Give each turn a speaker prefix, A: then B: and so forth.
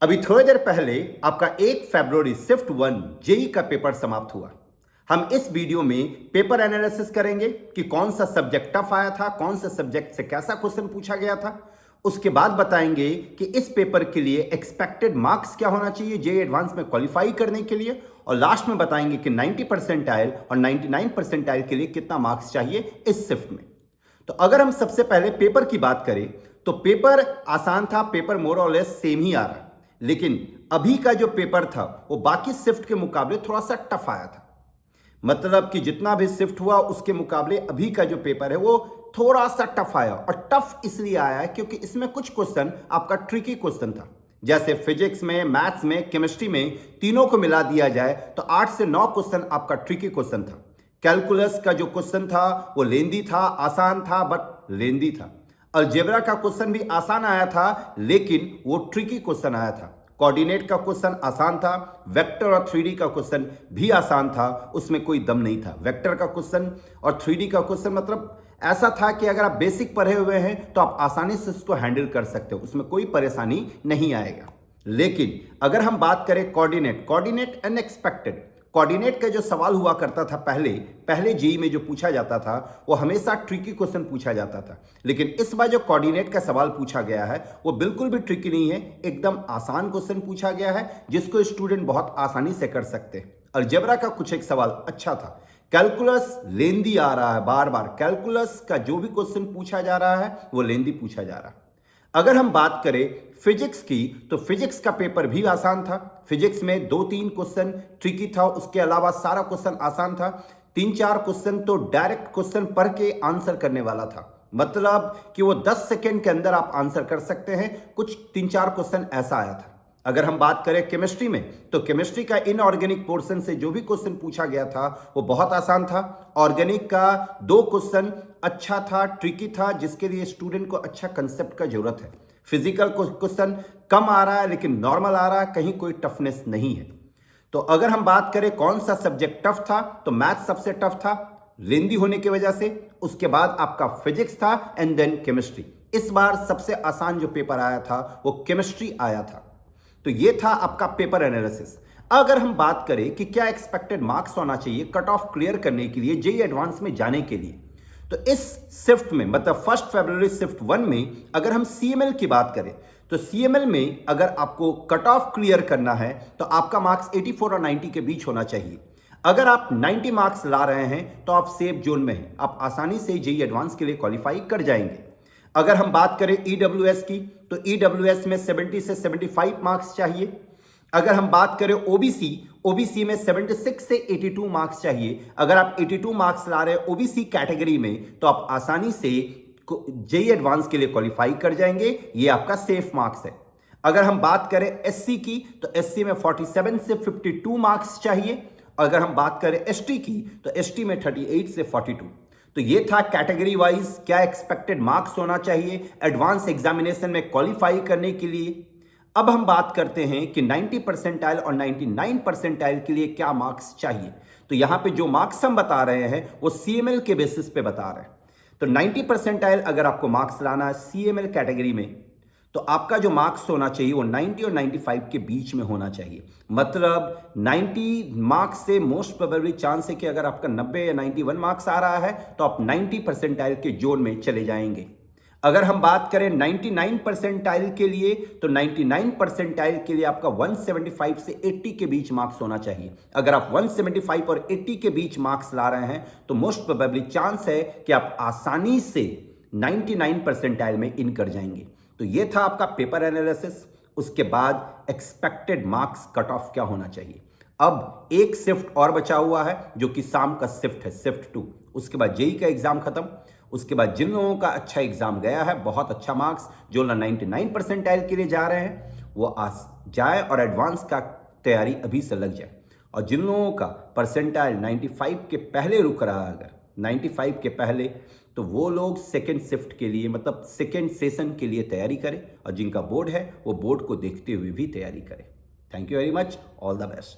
A: अभी थोड़ी देर पहले आपका 1 फरवरी शिफ्ट 1 जेई का पेपर समाप्त हुआ। हम इस वीडियो में पेपर एनालिसिस करेंगे कि कौन सा सब्जेक्ट टफ आया था, कौन सा सब्जेक्ट से कैसा क्वेश्चन पूछा गया था। उसके बाद बताएंगे कि इस पेपर के लिए एक्सपेक्टेड मार्क्स क्या होना चाहिए जेई एडवांस में क्वालिफाई करने के लिए, और लास्ट में बताएंगे कि 90 परसेंटाइल और 99 परसेंटाइल के लिए कितना मार्क्स चाहिए इस शिफ्ट में। तो अगर हम सबसे पहले पेपर की बात करें तो पेपर आसान था, पेपर मोर और लेस सेम ही आ रहा, लेकिन अभी का जो पेपर था वो बाकी शिफ्ट के मुकाबले थोड़ा सा टफ आया था। मतलब कि जितना भी शिफ्ट हुआ उसके मुकाबले अभी का जो पेपर है वो थोड़ा सा टफ आया, और टफ इसलिए आया है क्योंकि इसमें कुछ क्वेश्चन आपका ट्रिकी क्वेश्चन था। जैसे फिजिक्स में, मैथ्स में, केमिस्ट्री में, तीनों को मिला दिया जाए तो 8 से 9 क्वेश्चन आपका ट्रिकी क्वेश्चन था। कैलकुलस का जो क्वेश्चन था वो लेंदी था, आसान था बट लेंदी था। अलजेब्रा का क्वेश्चन भी आसान आया था लेकिन वो ट्रिकी क्वेश्चन आया था। कोऑर्डिनेट का क्वेश्चन आसान था, वेक्टर और 3D का क्वेश्चन भी आसान था, उसमें कोई दम नहीं था। वेक्टर का क्वेश्चन और 3D का क्वेश्चन मतलब ऐसा था कि अगर आप बेसिक पढ़े हुए हैं तो आप आसानी से उसको हैंडल कर सकते हो, उसमें कोई परेशानी नहीं आएगा। लेकिन अगर हम बात करें कोऑर्डिनेट अनएक्सपेक्टेड, कोऑर्डिनेट का जो सवाल हुआ करता था पहले पहले जेई में जो पूछा जाता था वो हमेशा ट्रिकी क्वेश्चन पूछा जाता था, लेकिन इस बार जो कोऑर्डिनेट का सवाल पूछा गया है वो बिल्कुल भी ट्रिकी नहीं है, एकदम आसान क्वेश्चन पूछा गया है जिसको स्टूडेंट बहुत आसानी से कर सकते हैं। अलजेब्रा का कुछ एक सवाल अच्छा था। कैलकुलस लेंदी आ रहा है, बार बार कैलकुलस का जो भी क्वेश्चन पूछा जा रहा है वो लेंदी पूछा जा रहा है। अगर हम बात करें फिजिक्स की तो फिजिक्स का पेपर भी आसान था। फिजिक्स में 2-3 क्वेश्चन ट्रिकी था, उसके अलावा सारा क्वेश्चन आसान था। 3-4 क्वेश्चन तो डायरेक्ट क्वेश्चन पढ़ के आंसर करने वाला था, मतलब कि वो 10 सेकेंड के अंदर आप आंसर कर सकते हैं। कुछ 3-4 क्वेश्चन ऐसा आया था। अगर हम बात करें केमिस्ट्री में तो केमिस्ट्री का इनऑर्गेनिक पोर्शन से जो भी क्वेश्चन पूछा गया था वो बहुत आसान था। ऑर्गेनिक का 2 क्वेश्चन अच्छा था, ट्रिकी था, जिसके लिए स्टूडेंट को अच्छा कंसेप्ट का जरूरत है। फिजिकल क्वेश्चन कम आ रहा है लेकिन नॉर्मल आ रहा है, कहीं कोई टफनेस नहीं है। तो अगर हम बात करें कौन सा सब्जेक्ट टफ था तो मैथ सबसे टफ था लेंदी होने की वजह से, उसके बाद आपका फिजिक्स था एंड देन केमिस्ट्री। इस बार सबसे आसान जो पेपर आया था वो केमिस्ट्री आया था। तो ये था आपका पेपर एनालिसिस। अगर हम बात करें कि क्या एक्सपेक्टेड मार्क्स होना चाहिए कट ऑफ क्लियर करने के लिए, जेई एडवांस में जाने के लिए, तो इस शिफ्ट में मतलब 1 फरवरी शिफ्ट 1 में अगर हम सीएमएल की बात करें तो सीएमएल में अगर आपको कट ऑफ क्लियर करना है तो आपका मार्क्स 84 और 90 के बीच होना चाहिए। अगर आप 90 मार्क्स ला रहे हैं तो आप सेफ जोन में हैं, आप आसानी से जेई एडवांस के लिए क्वालिफाई कर जाएंगे। अगर हम बात करें ईडब्ल्यूएस की तो ईडब्ल्यूएस में 70 से 75 मार्क्स चाहिए। अगर हम बात करें ओबीसी में 76 से 82 मार्क्स चाहिए। अगर आप 82 मार्क्स ला रहे हैं ओबीसी कैटेगरी में तो आप आसानी से जेई एडवांस के लिए क्वालिफाई कर जाएंगे, ये आपका सेफ मार्क्स है। अगर हम बात करें एससी की तो एससी में 47 से 52 मार्क्स चाहिए। अगर हम बात करें एसटी की तो एसटी में 38 से 42। तो ये था कैटेगरी वाइज क्या एक्सपेक्टेड मार्क्स होना चाहिए एडवांस एग्जामिनेशन में क्वालिफाई करने के लिए। अब हम बात करते हैं कि 90 परसेंटाइल और 99 परसेंटाइल के लिए क्या मार्क्स चाहिए। तो यहां पे जो मार्क्स हम बता रहे हैं वो सीएमएल के बेसिस पे बता रहे हैं। तो 90 परसेंटाइल अगर आपको मार्क्स लाना है सीएमएल कैटेगरी में तो आपका जो मार्क्स होना चाहिए वो 90 और 95 के बीच में होना चाहिए। मतलब 90 मार्क्स से मोस्ट प्रोबेबली चांस है कि अगर आपका 90 या 91 मार्क्स आ रहा है तो आप 90 परसेंटाइल के जोन में चले जाएंगे। अगर हम बात करें 99 परसेंटाइल के लिए तो 99 परसेंटाइल के लिए आपका 175 से 80 के बीच मार्क्स होना चाहिए। अगर आप 175 और 80 के बीच मार्क्स ला रहे हैं तो मोस्ट प्रोबेबली चांस है कि आप आसानी से 99 परसेंटाइल में इन कर जाएंगे। तो ये था आपका पेपर एनालिसिस। उसके बाद एक्सपेक्टेड मार्क्स कट ऑफ क्या होना चाहिए। अब एक शिफ्ट और बचा हुआ है जो कि शाम का शिफ्ट है, शिफ्ट 2। उसके बाद जेई का एग्जाम खत्म। उसके बाद जिन लोगों का अच्छा एग्जाम गया है, बहुत अच्छा मार्क्स, जो 99 परसेंटाइल के लिए जा रहे हैं वो आज जाए और एडवांस का तैयारी अभी से लग जाए। और जिन लोगों का परसेंटाइल 95 के पहले रुक रहा है, अगर 95 के पहले, तो वो लोग सेकेंड शिफ्ट के लिए मतलब सेकेंड सेशन के लिए तैयारी करें, और जिनका बोर्ड है वो बोर्ड को देखते हुए भी तैयारी करें। Thank you very much, all the best.